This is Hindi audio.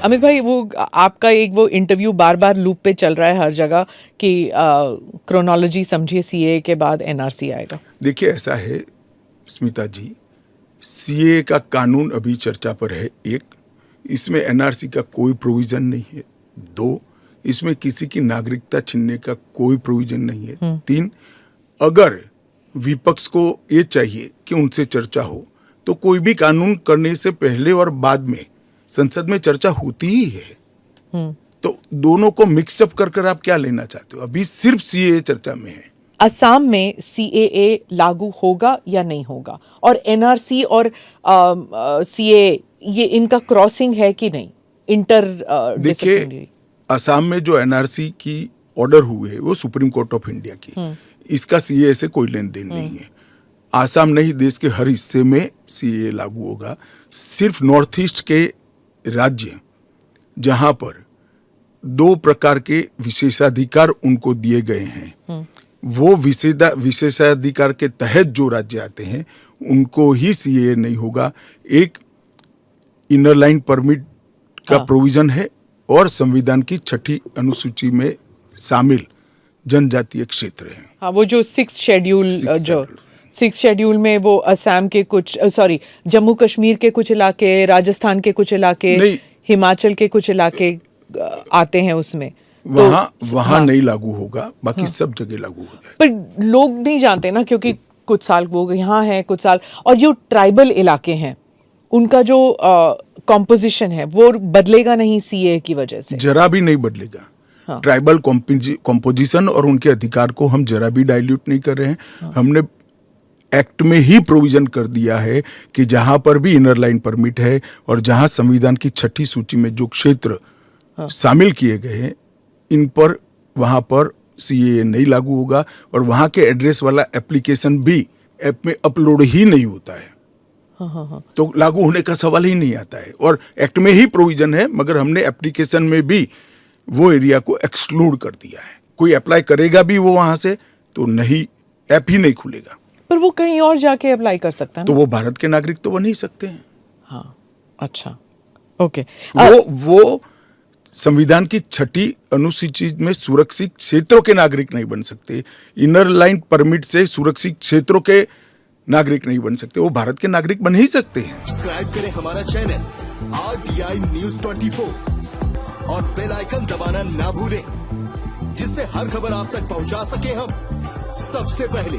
अमित भाई, वो आपका वो इंटरव्यू बार बार लूप पे चल रहा है हर जगह कि क्रोनोलॉजी समझिए, सीए के बाद एनआरसी आएगा। देखिए, ऐसा है स्मिता जी, सीए का कानून अभी चर्चा पर है। एक, इसमें एनआरसी का कोई प्रोविजन नहीं है। दो, इसमें किसी की नागरिकता छीनने का कोई प्रोविजन नहीं है। तीन, अगर विपक्ष को ये चाहिए कि उनसे चर्चा हो तो कोई भी कानून करने से पहले और बाद में संसद में चर्चा होती ही है। तो दोनों को मिक्सअप कर आप क्या लेना चाहते हो? अभी सिर्फ सीए चर्चा में है। असम में सीएए लागू होगा या नहीं होगा, और एनआरसी और सीए ये इनका क्रॉसिंग है कि नहीं? देखिए, असम में जो एनआरसी की ऑर्डर हुए है वो सुप्रीम कोर्ट ऑफ इंडिया की, इसका सीए से कोई लेन देन नहीं है। आसाम नहीं, देश के हर हिस्से में सीए लागू होगा। सिर्फ नॉर्थ ईस्ट के राज्य जहां पर दो प्रकार के विशेषाधिकार उनको दिए गए हैं, वो विशेषाधिकार के तहत जो राज्य आते हैं उनको ही सीए नहीं होगा। एक, इनर लाइन परमिट का प्रोविजन है, और संविधान की 6ठी अनुसूची में शामिल जनजातीय क्षेत्र है। हाँ, वो जो 6 शेड्यूल में वो असम के कुछ, जम्मू कश्मीर के कुछ इलाके, राजस्थान के कुछ इलाके, हिमाचल के कुछ इलाके आते हैं उसमें। वहाँ नहीं लागू होगा, बाकी सब जगह लागू हो जाएगा। पर लोग नहीं जानते ना, क्योंकि कुछ साल वो यहाँ है, कुछ साल, और जो ट्राइबल इलाके हैं उनका जो कॉम्पोजिशन है वो बदलेगा नहीं सीए की वजह से? जरा भी नहीं बदलेगा। ट्राइबल कॉम्पोजिशन और उनके अधिकार को हम जरा भी डाइल्यूट नहीं कर रहे हैं। हमने एक्ट में ही प्रोविजन कर दिया है कि जहां पर भी इनर लाइन परमिट है और जहां संविधान की 6ठी सूची में जो क्षेत्र शामिल किए गए हैं, इन पर वहां पर सीए नहीं लागू होगा, और वहां के एड्रेस वाला एप्लीकेशन भी ऐप में अपलोड ही नहीं होता है। तो लागू होने का सवाल ही नहीं आता है। और एक्ट में ही प्रोविजन है, मगर हमने एप्लीकेशन में भी वो एरिया को एक्सक्लूड कर दिया है। कोई अप्लाई करेगा भी वो वहां से तो नहीं, ऐप ही नहीं खुलेगा। पर वो कहीं और जाके अप्लाई कर सकता है ना? तो वो भारत के नागरिक तो बन ही सकते हैं। हाँ, अच्छा, ओके। वो संविधान की 6ठी अनुसूची में सुरक्षित क्षेत्रों के नागरिक नहीं बन सकते। इनर लाइन परमिट से सुरक्षित क्षेत्रों के नागरिक नहीं बन सकते, वो भारत के नागरिक बन ही सकते हैं। सब्सक्राइब करें हमारा चैनल RTI News 24 और बेल आइकन दबाना ना भूलें, जिससे हर खबर आप तक पहुंचा सके हम सबसे पहले।